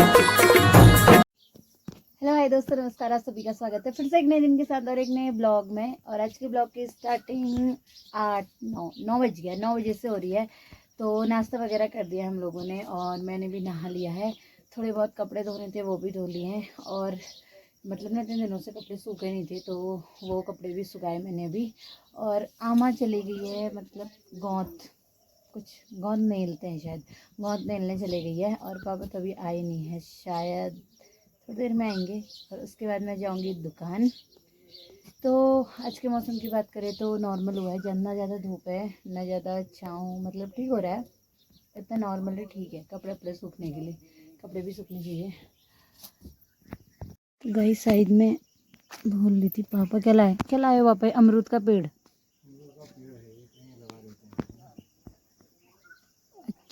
Hello hi दोस्तों, नमस्कार। आप सभी का स्वागत है फिर से एक नए दिन के साथ और एक नए ब्लॉग में। और आज के ब्लॉग की स्टार्टिंग 9 बज गया, 9 बजे से हो रही है। तो नाश्ता वगैरह कर दिया हम लोगों ने और मैंने भी नहा लिया है। थोड़े बहुत कपड़े धोने थे वो भी धो लिए हैं। और मतलब ना इतने दिनों से कपड़े सूखे नहीं थे तो वो कपड़े भी सुखाए मैंने अभी। और आमा चली गई है, मतलब गोंद नेलते हैं शायद, गोंद नेलने चले गई है। और पापा तो अभी आए नहीं है, शायद थोड़ी देर में आएंगे। और उसके बाद मैं जाऊंगी दुकान। तो आज के मौसम की बात करें तो नॉर्मल हुआ है, ना ज़्यादा धूप है ना ज़्यादा छाँव, मतलब ठीक हो रहा है। इतना नॉर्मल है, ठीक है। कपड़े अपने सूखने के लिए, कपड़े भी सूखने चाहिए। तो गई साइड में भूल रही थी, पापा क्या लाए पापा? अमरूद का पेड़।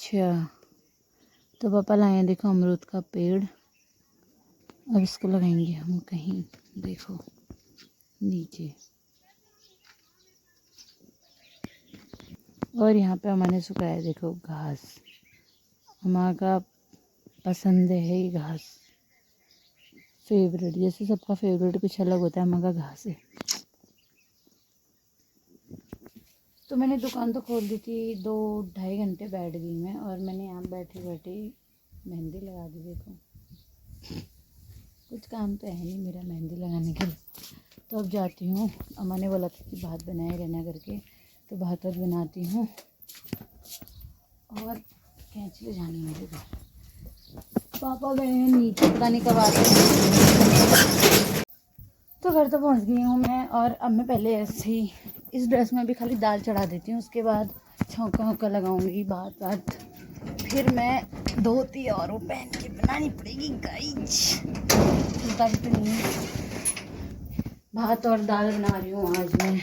अच्छा, तो पापा लाए हैं, देखो अमरूद का पेड़। अब इसको लगाएंगे हम कहीं, देखो नीचे। और यहाँ पे हमने सुखाया है, देखो घास। अम्मा का पसंद है ये घास, फेवरेट। जैसे सबका फेवरेट कुछ अलग होता है, अम्मा का घास है। तो मैंने दुकान तो खोल दी थी, 2-2.5 घंटे बैठ गई मैं। और मैंने यहाँ बैठे बैठे मेहंदी लगा दी, देखो। कुछ काम तो है नहीं मेरा मेहंदी लगाने के लिए। तो अब जाती हूँ, अम्मा ने बोला था कि भात बनाए रहना करके, तो भात बनाती हूँ। और कैंची ले जानी मेरे घर। पापा गए हैं नीचे, पता नहीं कब आते हैं। तो घर तो पहुँच गई हूँ मैं। और अब मैं पहले ऐसे ही इस ड्रेस में भी खाली दाल चढ़ा देती हूँ, उसके बाद छौंका वौका लगाऊंगी, बात फिर मैं धोती और वो पहन के बनानी पड़ेगी गाइस। तो नहीं, भात और दाल बना रही हूँ आज मैं।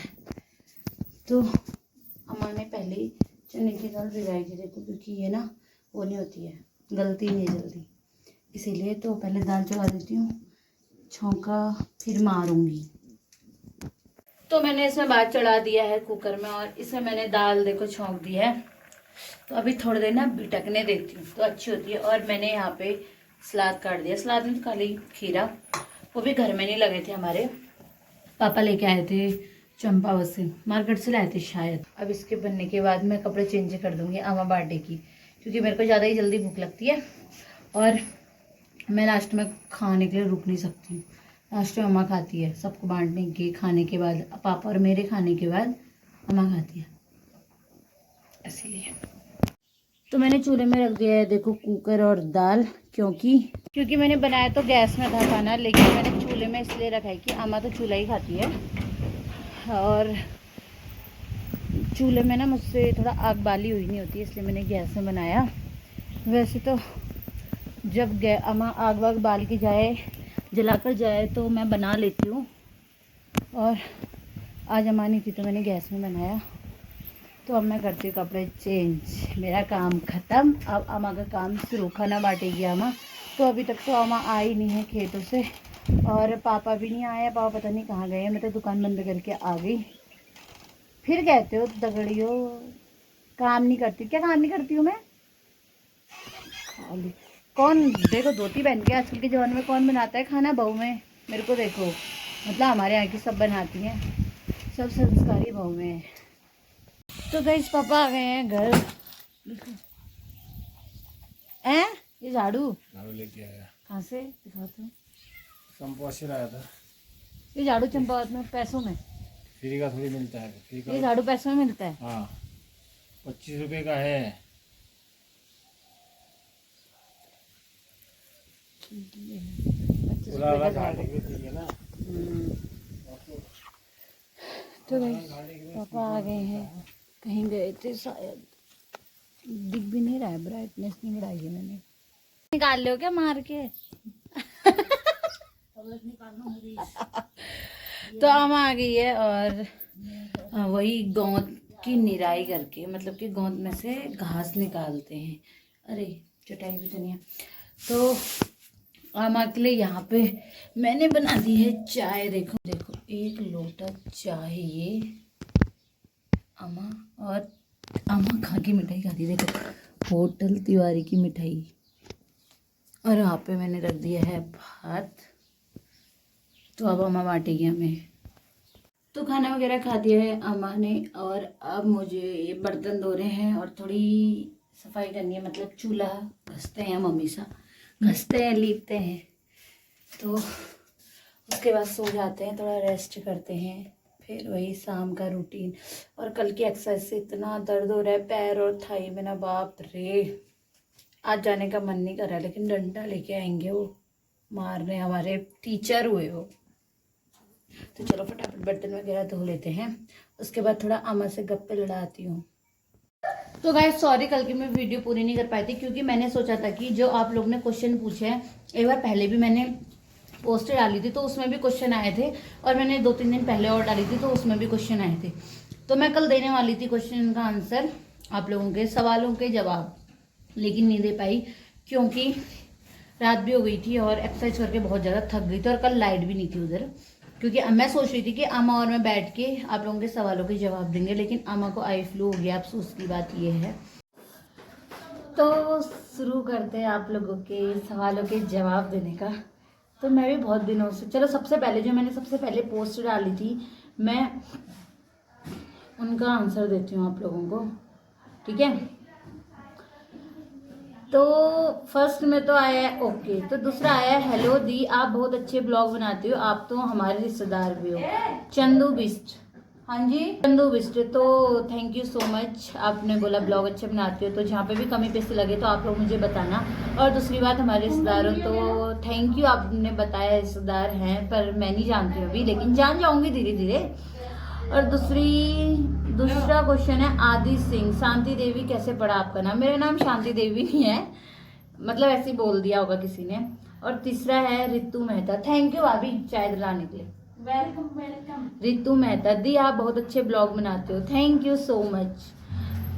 तो अम्मा ने पहले ही चने की दाल भिगाई थी, देखो, क्योंकि ये ना वो नहीं होती है, गलती नहीं जल्दी, इसीलिए तो पहले दाल चढ़ा देती हूँ, छौंका फिर मारूंगी। तो मैंने इसमें भात चढ़ा दिया है कुकर में और इसमें मैंने दाल देखो छौंक दी है। तो अभी थोड़ी देर ना बिटकने देती हूँ तो अच्छी होती है। और मैंने यहाँ पे सलाद काट दिया। सलाद में तो खाली खीरा, वो भी घर में नहीं लगे थे, हमारे पापा लेके आए थे चंपावत से, मार्केट से लाए थे शायद। अब इसके बनने के बाद मैं कपड़े चेंज कर दूंगी अम्मा बर्थडे की, क्योंकि मेरे को ज़्यादा ही जल्दी भूख लगती है और मैं लास्ट में खाने के लिए रुक नहीं सकती। लास्ट में अम्मा खाती है, सबको बांटने के खाने के बाद, पापा और मेरे खाने के बाद अम्मा खाती है, इसीलिए। तो मैंने चूल्हे में रख दिया है, देखो, कुकर और दाल, क्योंकि मैंने बनाया तो गैस में था खाना, लेकिन मैंने चूल्हे में इसलिए रखा है कि अम्मा तो चूल्हा ही खाती है। और चूल्हे में ना मुझसे थोड़ा आग बाली हुई नहीं होती, इसलिए मैंने गैस में बनाया। वैसे तो जब अम्मा आग वाग बाल के जाए, जलाकर जाए, तो मैं बना लेती हूँ। और आज अम्मा नहीं थी तो मैंने गैस में बनाया। तो अब मैं करती हूँ कपड़े चेंज, मेरा काम ख़त्म। अब अम्मा का काम शुरू, खाना बांटेगी अम्मा। तो अभी तक तो अम्मा आई नहीं है खेतों से और पापा भी नहीं आया। पापा पता नहीं कहाँ गए हैं, मैं तो दुकान बंद करके आ गई। फिर कहते हो दगड़ियो काम नहीं करती, क्या काम नहीं करती हूँ मैं? खाली कौन, देखो धोती पहन के आजकल के ज़माने में कौन बनाता है खाना? बहू में मेरे को देखो, मतलब हमारे यहाँ की सब बनाती हैं, सब संस्कारी बहू में है। तो गाइस पापा आ गए हैं घर। हैं, ये झाड़ू लेके आया। कहाँ से, दिखाओ तो। चंपावत से लाया था। ये झाड़ू चंपावत में पैसों में? फ्री का थोड़ी मिलता है, फ्री का। ये झाड़ू पैसों में मिलता है? हाँ, 25 रुपए का है। पुराना झाड़ू है ना। तो गाइस पापा आ गए हैं, कहीं गए थे शायद, दिख भी नहीं रहा है, ब्राइटनेस नहीं बढ़ाई है मैंने। निकाल लो क्या मार के? तो आम आ गई है और वही गोंद की निराई करके, मतलब कि गोंद में से घास निकालते हैं। अरे चटाई भी तो नहीं है। तो आमा के लिए यहाँ पे मैंने बना दी है चाय, देखो देखो, 1 लोटा चाय ये आमा। और आमा खा के मिठाई खाती है, देखो, होटल तिवारी की मिठाई। और यहाँ पे मैंने रख दिया है भात, तो अब अम्मा बांटेगी हमें। तो खाना वगैरह खा दिया है अम्मा ने, और अब मुझे ये बर्तन धो रहे हैं और थोड़ी सफाई करनी है, मतलब चूल्हा घसते हैं मम्मी सा, घसते हैं लीपते हैं, तो उसके बाद सो जाते हैं, थोड़ा रेस्ट करते हैं, फिर वही शाम का रूटीन। और कल की एक्सरसाइज से इतना दर्द हो रहा है पैर और थाई में ना, बाप रे। आज जाने का मन नहीं कर रहा है, लेकिन डंडा लेके आएंगे वो मारने, हमारे टीचर हुए वो। तो चलो फटाफट बर्तन वगैरह धो लेते हैं, उसके बाद थोड़ा अम्मा से गप्पे लड़ाती हूँ। तो गाइस सॉरी, कल की मैं वीडियो पूरी नहीं कर पाई थी, क्योंकि मैंने सोचा था कि जो आप लोग ने क्वेश्चन पूछे हैं, एक बार पहले भी मैंने पोस्ट डाली थी तो उसमें भी क्वेश्चन आए थे, और मैंने 2-3 दिन पहले और डाली थी तो उसमें भी क्वेश्चन आए थे। तो मैं कल देने वाली थी क्वेश्चन का आंसर, आप लोगों के सवालों के जवाब, लेकिन नहीं दे पाई क्योंकि रात भी हो गई थी और एक्सरसाइज करके बहुत ज़्यादा थक गई थी, और कल लाइट भी नहीं थी उधर, क्योंकि मैं सोच रही थी कि अम्मा और मैं बैठ के आप लोगों के सवालों के जवाब देंगे, लेकिन अम्मा को आई फ्लू हो गया। अफसोस की बात ये है। तो शुरू करते हैं आप लोगों के सवालों के जवाब देने का। तो मैं भी बहुत दिनों से, चलो सबसे पहले जो मैंने सबसे पहले पोस्ट डाली थी, मैं उनका आंसर देती हूँ आप लोगों को, ठीक है। तो फर्स्ट में तो आया है ओके, तो दूसरा आया है हेलो दी, आप बहुत अच्छे ब्लॉग बनाते हो, आप तो हमारे रिश्तेदार भी हो। चंदू बिस्ट, हाँ जी चंदू बिस्ट, तो थैंक यू सो मच, आपने बोला ब्लॉग अच्छे बनाते हो, तो जहाँ पे भी कमी पेशी लगे तो आप लोग मुझे बताना। और दूसरी बात, हमारे रिश्तेदार हो तो थैंक यू, आपने बताया रिश्तेदार हैं, पर मैं नहीं जानती हूँ अभी, लेकिन जान जाऊँगी धीरे धीरे। और दूसरा क्वेश्चन है आदि सिंह, शांति देवी कैसे पढ़ा आपका नाम? मेरा नाम शांति देवी नहीं है, मतलब ऐसे ही बोल दिया होगा किसी ने। और तीसरा है रितु मेहता, थैंक यू भाभी चाय दिलाने के लिए, वेलकम वेलकम। रितु मेहता दी, आप बहुत अच्छे ब्लॉग बनाते हो, थैंक यू सो मच।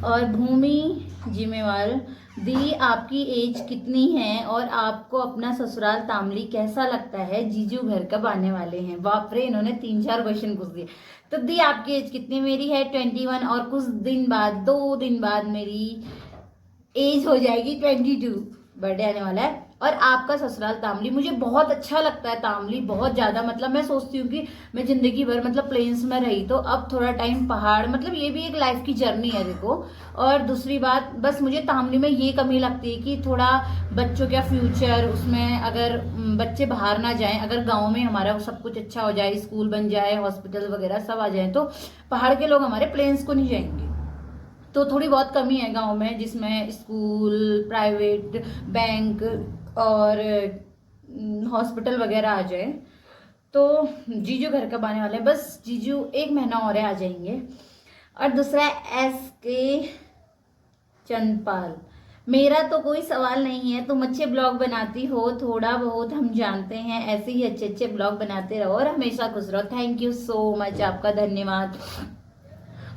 और भूमि जिम्मेवाल दी, आपकी एज कितनी है और आपको अपना ससुराल तामली कैसा लगता है? जीजू घर कब आने वाले हैं? बाप रे, इन्होंने 3-4 क्वेश्चन पूछ दिए। तो दी आपकी एज कितनी? मेरी है 21, और कुछ दिन बाद 2 दिन बाद मेरी एज हो जाएगी 22, बर्थडे आने वाला है। और आपका ससुराल तामली, मुझे बहुत अच्छा लगता है तामली, बहुत ज़्यादा, मतलब मैं सोचती हूँ कि मैं ज़िंदगी भर मतलब प्लेन्स में रही, तो अब थोड़ा टाइम पहाड़, मतलब ये भी एक लाइफ की जर्नी है देखो। और दूसरी बात, बस मुझे तामली में ये कमी लगती है कि थोड़ा बच्चों का फ्यूचर, उसमें अगर बच्चे बाहर ना जाएं, अगर गाँव में हमारा सब कुछ अच्छा हो जाए, स्कूल बन जाए, हॉस्पिटल वगैरह सब आ जाए, तो पहाड़ के लोग हमारे प्लेन्स को नहीं जाएंगे। तो थोड़ी बहुत कमी है गांव में, जिसमें स्कूल, प्राइवेट, बैंक और हॉस्पिटल वगैरह आ जाए। तो जीजू घर कब आने वाले हैं? बस जीजू 1 महीना और आ जाएंगे। और दूसरा SK चंदपाल, मेरा तो कोई सवाल नहीं है, तुम अच्छे ब्लॉग बनाती हो, थोड़ा बहुत हम जानते हैं, ऐसे ही अच्छे अच्छे ब्लॉग बनाते रहो और हमेशा खुश रहो। थैंक यू सो मच, आपका धन्यवाद।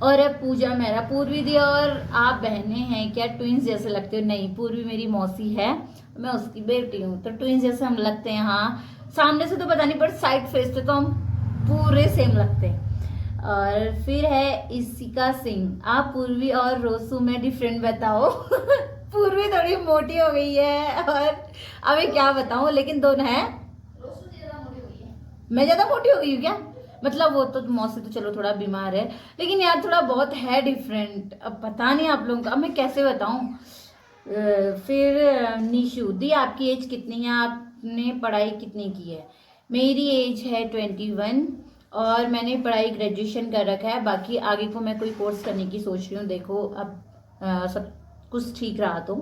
और अब पूजा मेहरा, पूर्वी दी और आप बहनें हैं क्या? ट्विंस जैसे लगते हो? नहीं, पूर्वी मेरी मौसी है, मैं उसकी बेटी हूँ, तो ट्विंस जैसे हम लगते हैं। हाँ, सामने से तो पता नहीं, पर साइड फेस से तो हम पूरे सेम लगते हैं। और फिर है इसिका सिंह, आप पूर्वी और रोसू में डिफरेंट बताओ। पूर्वी थोड़ी मोटी हो गई है, और अभी क्या बताऊं, लेकिन दोनों है। मैं ज्यादा मोटी हो गई हूँ क्या? मतलब वो तो मौसी तो चलो थोड़ा बीमार है, लेकिन यार थोड़ा बहुत है डिफरेंट, अब पता नहीं आप लोगों का, अब मैं कैसे बताऊं। फिर निशु दी, आपकी एज कितनी है? आपने पढ़ाई कितनी की है? मेरी एज है 21, और मैंने पढ़ाई ग्रेजुएशन कर रखा है, बाकी आगे को मैं कोई कोर्स करने की सोच रही हूँ, देखो अब सब कुछ ठीक रहा तो।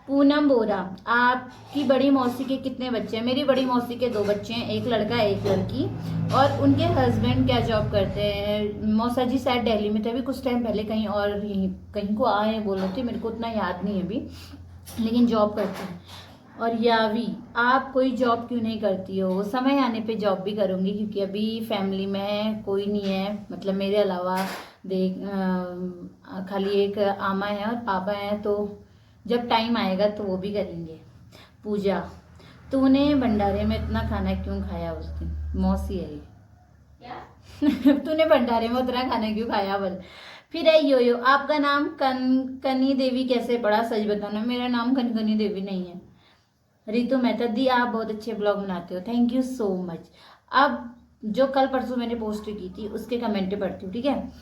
पूनम बोरा, आपकी बड़ी मौसी के कितने बच्चे हैं? मेरी बड़ी मौसी के 2 बच्चे हैं, एक लड़का एक लड़की। और उनके हस्बैंड क्या जॉब करते हैं? मौसा जी शायद दिल्ली में थे, अभी कुछ टाइम पहले कहीं और यहीं कहीं को आए हैं बोल रहे थे, मेरे को उतना याद नहीं है अभी, लेकिन जॉब करते हैं। और यावी, आप कोई जॉब क्यों नहीं करती हो? समय आने पे जॉब भी करूँगी, क्योंकि अभी फैमिली में कोई नहीं है, मतलब मेरे अलावा देख खाली एक आमा है और पापा हैं, तो जब टाइम आएगा तो वो भी करेंगे। पूजा, तूने भंडारे में इतना खाना क्यों खाया उस दिन? मौसी है ये। तूने भंडारे में उतना खाना क्यों खाया बोल। फिर है यो, आपका नाम कनकनी देवी कैसे पड़ा? सच बताना, मेरा नाम कनकनी देवी नहीं है, रितु मेहता दी आप बहुत अच्छे ब्लॉग बनाते हो, थैंक यू सो मच। अब जो कल परसों मैंने पोस्ट की थी उसके कमेंट पढ़ती हूँ, ठीक है।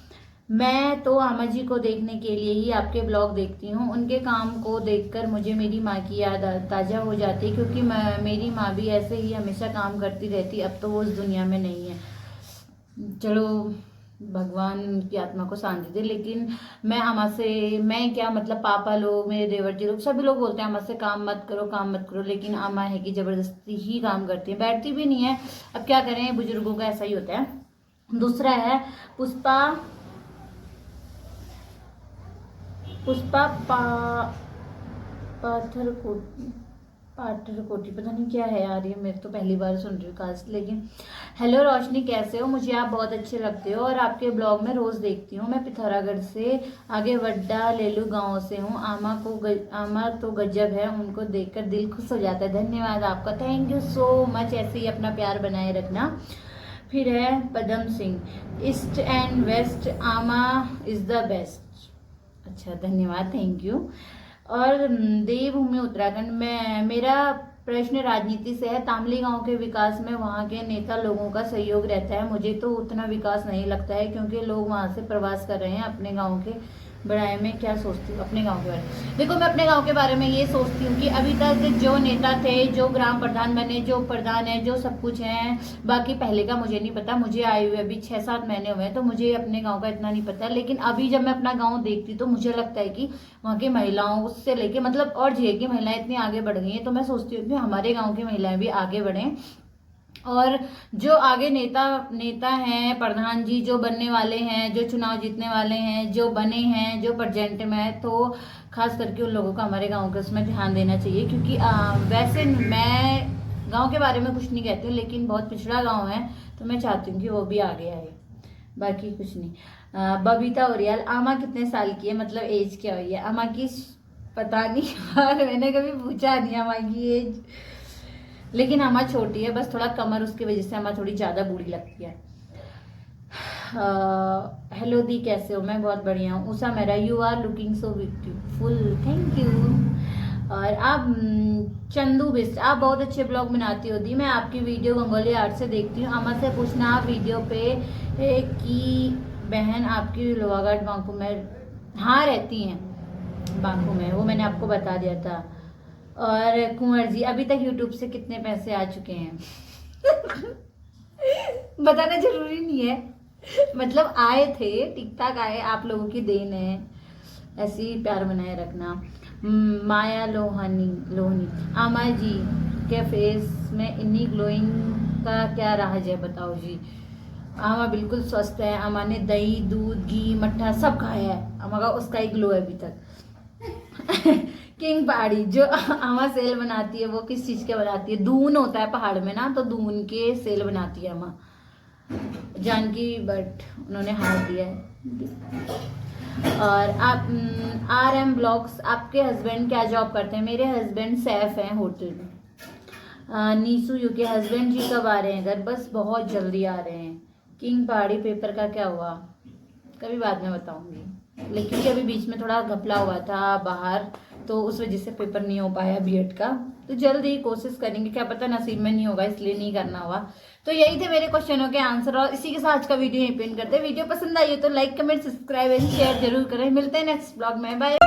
मैं तो आमा जी को देखने के लिए ही आपके ब्लॉग देखती हूँ। उनके काम को देखकर मुझे मेरी माँ की याद ताज़ा हो जाती है, क्योंकि मेरी माँ भी ऐसे ही हमेशा काम करती रहती। अब तो वो उस दुनिया में नहीं है, चलो भगवान की आत्मा को शांति दे। लेकिन मैं क्या मतलब, पापा लोग, मेरे देवर जी लोग, सभी लोग बोलते हैं अम्मा से काम मत करो, काम मत करो, लेकिन अम्मा है कि ज़बरदस्ती ही काम करती है, बैठती भी नहीं है। अब क्या करें, बुजुर्गों का ऐसा ही होता है। दूसरा है पुष्पा पाथर कोटी, पता नहीं क्या है यार, ये मैं तो पहली बार सुन रही हूँ कास्ट। लेकिन हेलो रोशनी, कैसे हो? मुझे आप बहुत अच्छे लगते हो और आपके ब्लॉग में रोज देखती हूँ। मैं पिथौरागढ़ से आगे वड्डा लेलू गांव से हूँ। आमा तो गजब है, उनको देखकर दिल खुश हो जाता है। धन्यवाद आपका, थैंक यू सो मच। ऐसे ही अपना प्यार बनाए रखना। फिर है Padam Singh, east and waste आमा इज द बेस्ट। अच्छा धन्यवाद, थैंक यू। और देवभूमि उत्तराखंड में, मेरा प्रश्न राजनीति से है। तामली गांव के विकास में वहां के नेता लोगों का सहयोग रहता है। मुझे तो उतना विकास नहीं लगता है, क्योंकि लोग वहां से प्रवास कर रहे हैं। अपने गांव के बढ़ाए में क्या सोचती हूँ अपने गांव के बारे में? देखो, मैं अपने गांव के बारे में ये सोचती हूँ कि अभी तक जो नेता थे, जो ग्राम प्रधान बने, जो प्रधान है, जो सब कुछ है, बाकी पहले का मुझे नहीं पता। मुझे आए हुए अभी 6-7 महीने हुए हैं, तो मुझे अपने गांव का इतना नहीं पता। लेकिन अभी जब मैं अपना गाँव देखती तो मुझे लगता है कि वहाँ की महिलाओं से लेके मतलब और जे की महिलाएं इतनी आगे बढ़ गई हैं। तो मैं सोचती हूँ कि हमारे गाँव की महिलाएं भी आगे बढ़ें। और जो आगे नेता हैं, प्रधान जी जो बनने वाले हैं, जो चुनाव जीतने वाले हैं, जो बने हैं, जो प्रेजेंट में है, तो खास करके उन लोगों का हमारे गांव के उसमें ध्यान देना चाहिए। क्योंकि वैसे मैं गांव के बारे में कुछ नहीं कहती हूँ, लेकिन बहुत पिछड़ा गांव है, तो मैं चाहती हूँ कि वो भी आगे आए, बाकी कुछ नहीं। बबीता ओरियाल, आमा कितने साल की है, मतलब एज क्या हुई है आमा की? पता नहीं यार, मैंने कभी पूछा नहीं आमा की एज। लेकिन अम्मा छोटी है, बस थोड़ा कमर उसकी वजह से अम्मा थोड़ी ज़्यादा बूढ़ी लगती है। हेलो दी, कैसे हो? मैं बहुत बढ़िया हूँ। उषा मेरा, you are looking so beautiful, thank you. और आप चंदू बिस्ट, आप बहुत अच्छे ब्लॉग बनाती हो दी। मैं आपकी वीडियो गंगोली आर्ट से देखती हूँ। अम्मा से पूछना आप वीडियो पे कि बहन आपकी लोहागढ़ बांकू में, हाँ रहती हैं बांकू में, वो मैंने आपको बता दिया था। और कुंवर जी, अभी तक यूट्यूब से कितने पैसे आ चुके हैं? बताना जरूरी नहीं है, मतलब आए थे, ठीक ठाक आए, आप लोगों की देन है। ऐसे ही प्यार बनाए रखना। माया लोहनी, आमा जी के फेस में इन्हीं ग्लोइंग का क्या राज है, बताओ जी। आमा बिल्कुल स्वस्थ है। आमा ने दही, दूध, घी, मट्ठा सब खाया है। आमा का उसका ही ग्लो है अभी तक। किंग पहाड़ी, जो आमा सेल बनाती है वो किस चीज के बनाती है? दून होता है पहाड़ में ना, तो दून के सेल बनाती है अम्मा। जानकी बट उन्होंने हार दिया है। और आप RM ब्लॉग्स, आपके हस्बैंड क्या जॉब करते हैं? मेरे हस्बैंड सेफ हैं होटल में। नीसू यू के हस्बैंड जी कब आ रहे हैं घर? बस बहुत जल्दी आ रहे हैं। किंग पहाड़ी पेपर का क्या हुआ? कभी बाद में बताऊंगी, लेकिन अभी बीच में थोड़ा घपला हुआ था बाहर, तो उस वजह से पेपर नहीं हो पाया बीएड का। तो जल्द ही कोशिश करेंगे, क्या पता नसीब में नहीं होगा, इसलिए नहीं करना हुआ। तो यही थे मेरे क्वेश्चनों के आंसर, और इसी के साथ आज का वीडियो यहीं पे एंड करते हैं। वीडियो पसंद आई है तो like, comment, subscribe and share जरूर करें। मिलते हैं नेक्स्ट ब्लॉग में, बाय।